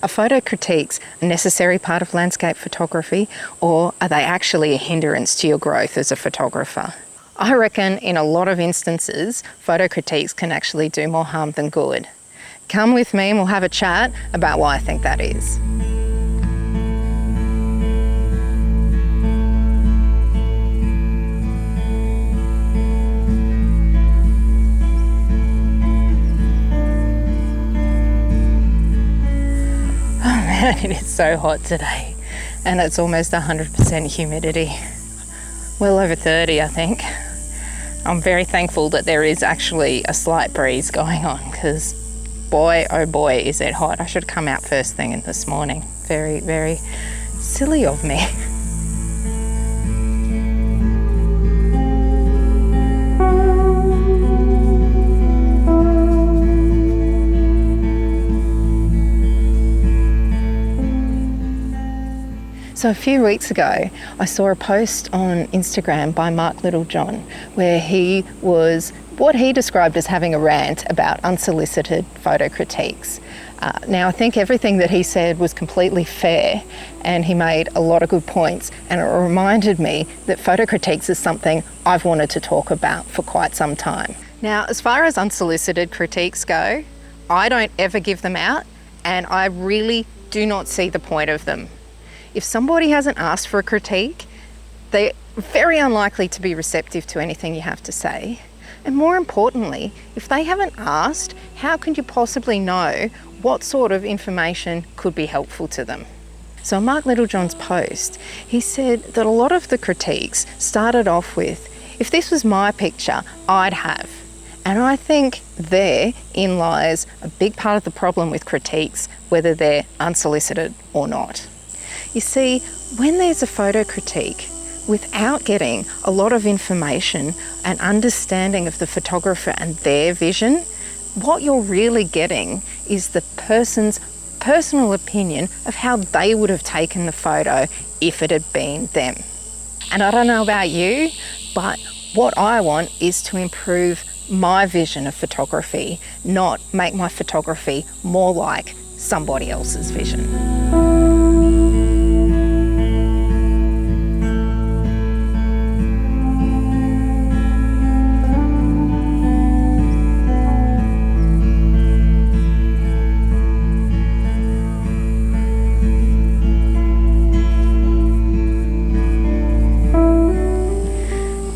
Are photo critiques a necessary part of landscape photography, or are they actually a hindrance to your growth as a photographer? I reckon in a lot of instances, photo critiques can actually do more harm than good. Come with me and we'll have a chat about why I think that is. It is so hot today, and it's almost 100% humidity. Well over 30, I think. I'm very thankful that there is actually a slight breeze going on, because boy, oh boy, is it hot. I should come out first thing in this morning. Very, very silly of me. So a few weeks ago, I saw a post on Instagram by Mark Littlejohn where he was what he described as having a rant about unsolicited photo critiques. Now, I think everything that he said was completely fair, and he made a lot of good points, and it reminded me that photo critiques is something I've wanted to talk about for quite some time. Now, as far as unsolicited critiques go, I don't ever give them out, and I really do not see the point of them. If somebody hasn't asked for a critique, they're very unlikely to be receptive to anything you have to say. And more importantly, if they haven't asked, how can you possibly know what sort of information could be helpful to them? So in Mark Littlejohn's post, he said that a lot of the critiques started off with, if this was my picture, I'd have. And I think therein lies a big part of the problem with critiques, whether they're unsolicited or not. You see, when there's a photo critique, without getting a lot of information and understanding of the photographer and their vision, what you're really getting is the person's personal opinion of how they would have taken the photo if it had been them. And I don't know about you, but what I want is to improve my vision of photography, not make my photography more like somebody else's vision.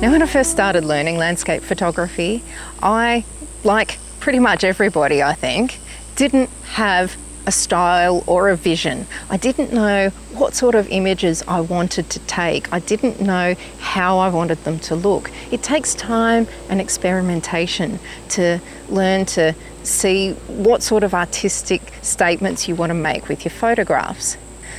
Now, when I first started learning landscape photography, I, like pretty much everybody I think, didn't have a style or a vision. I didn't know what sort of images I wanted to take. I didn't know how I wanted them to look. It takes time and experimentation to learn to see what sort of artistic statements you want to make with your photographs.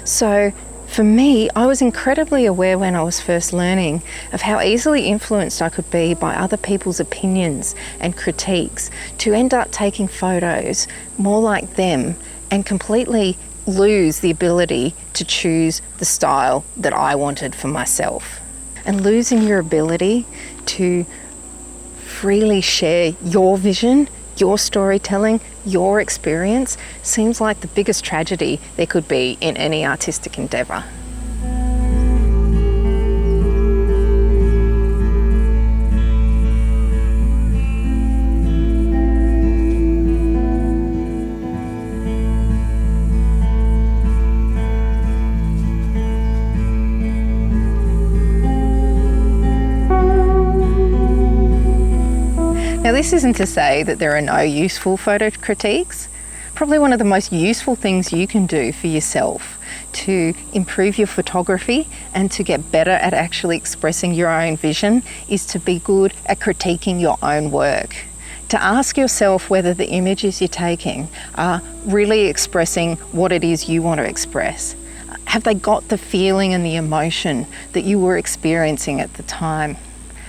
So for me, I was incredibly aware when I was first learning of how easily influenced I could be by other people's opinions and critiques to end up taking photos more like them and completely lose the ability to choose the style that I wanted for myself. And losing your ability to freely share your vision, your storytelling, your experience seems like the biggest tragedy there could be in any artistic endeavour. Now, this isn't to say that there are no useful photo critiques. Probably one of the most useful things you can do for yourself to improve your photography and to get better at actually expressing your own vision is to be good at critiquing your own work. To ask yourself whether the images you're taking are really expressing what it is you want to express. Have they got the feeling and the emotion that you were experiencing at the time?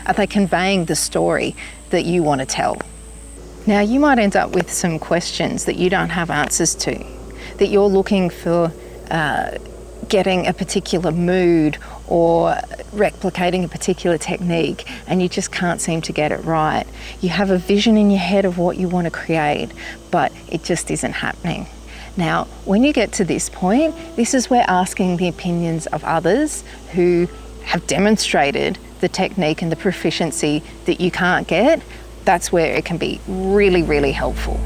Are they conveying the story that you want to tell? Now, you might end up with some questions that you don't have answers to, that you're looking for getting a particular mood or replicating a particular technique, and you just can't seem to get it right. You have a vision in your head of what you want to create, but it just isn't happening. Now, when you get to this point, this is where asking the opinions of others who have demonstrated the technique and the proficiency that you can't get, that's where it can be really, really helpful.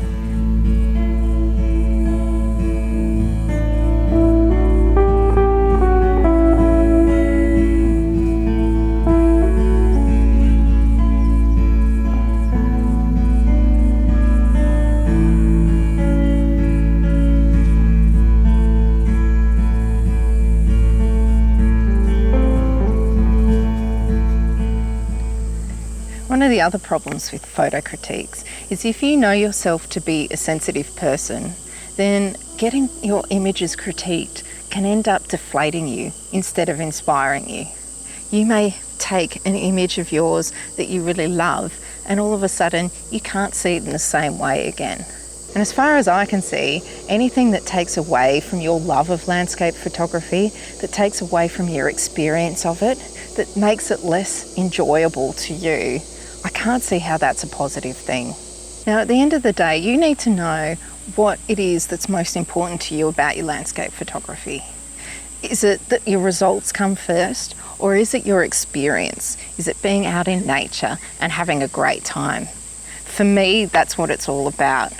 One of the other problems with photo critiques is if you know yourself to be a sensitive person, then getting your images critiqued can end up deflating you instead of inspiring you. You may take an image of yours that you really love and all of a sudden you can't see it in the same way again. And as far as I can see, anything that takes away from your love of landscape photography, that takes away from your experience of it, that makes it less enjoyable to you, I can't see how that's a positive thing. Now, at the end of the day, you need to know what it is that's most important to you about your landscape photography. Is it that your results come first, or is it your experience? Is it being out in nature and having a great time? For me, that's what it's all about.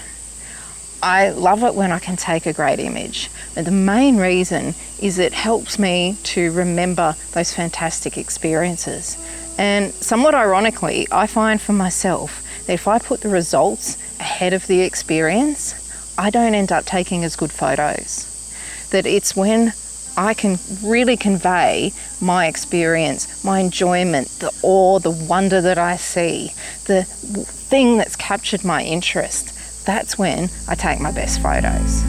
I love it when I can take a great image, but the main reason is it helps me to remember those fantastic experiences. And somewhat ironically, I find for myself that if I put the results ahead of the experience, I don't end up taking as good photos. That it's when I can really convey my experience, my enjoyment, the awe, the wonder that I see, the thing that's captured my interest, that's when I take my best photos.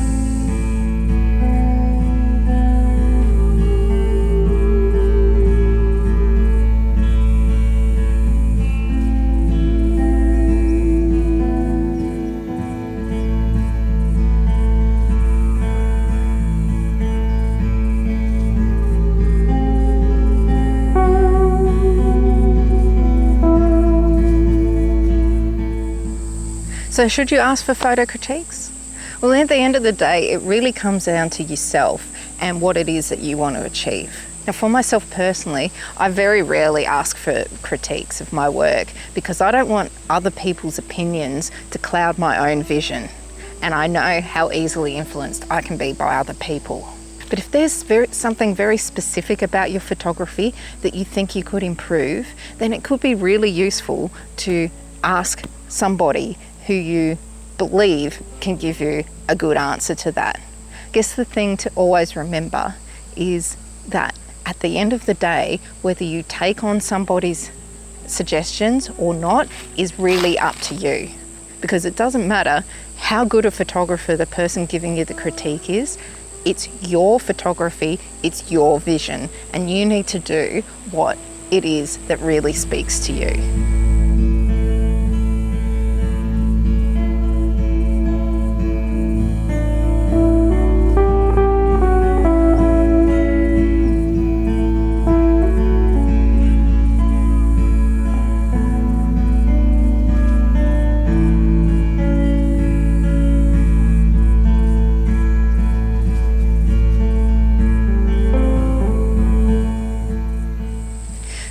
So should you ask for photo critiques? Well, at the end of the day, it really comes down to yourself and what it is that you want to achieve. Now, for myself personally, I very rarely ask for critiques of my work because I don't want other people's opinions to cloud my own vision. And I know how easily influenced I can be by other people. But if there's something very specific about your photography that you think you could improve, then it could be really useful to ask somebody who you believe can give you a good answer to that. I guess the thing to always remember is that at the end of the day, whether you take on somebody's suggestions or not is really up to you. Because it doesn't matter how good a photographer the person giving you the critique is, it's your photography, it's your vision, and you need to do what it is that really speaks to you.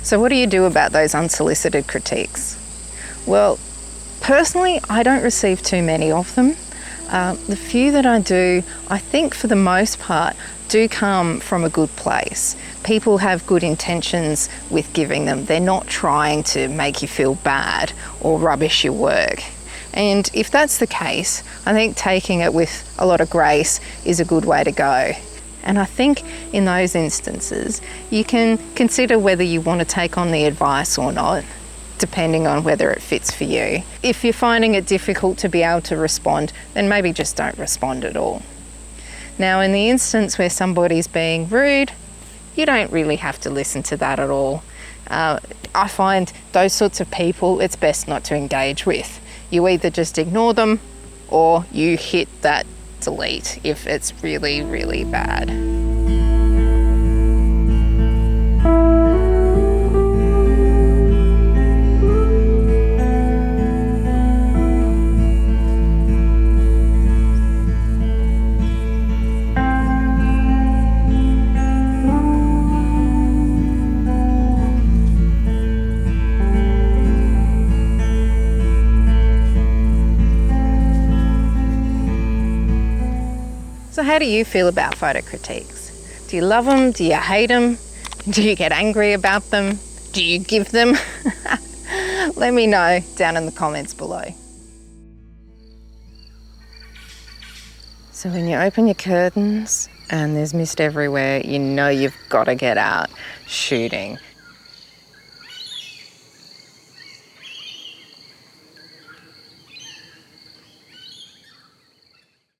So what do you do about those unsolicited critiques? Well, personally, I don't receive too many of them. The few that I do, I think for the most part, do come from a good place. People have good intentions with giving them. They're not trying to make you feel bad or rubbish your work. And if that's the case, I think taking it with a lot of grace is a good way to go. And I think in those instances, you can consider whether you want to take on the advice or not, depending on whether it fits for you. If you're finding it difficult to be able to respond, then maybe just don't respond at all. Now, in the instance where somebody's being rude, you don't really have to listen to that at all. I find those sorts of people, it's best not to engage with. You either just ignore them or you hit that delete if it's really, really bad. how do you feel about photo critiques? Do you love them? Do you hate them? Do you get angry about them? Do you give them? Let me know down in the comments below. So when you open your curtains and there's mist everywhere, you know you've got to get out shooting.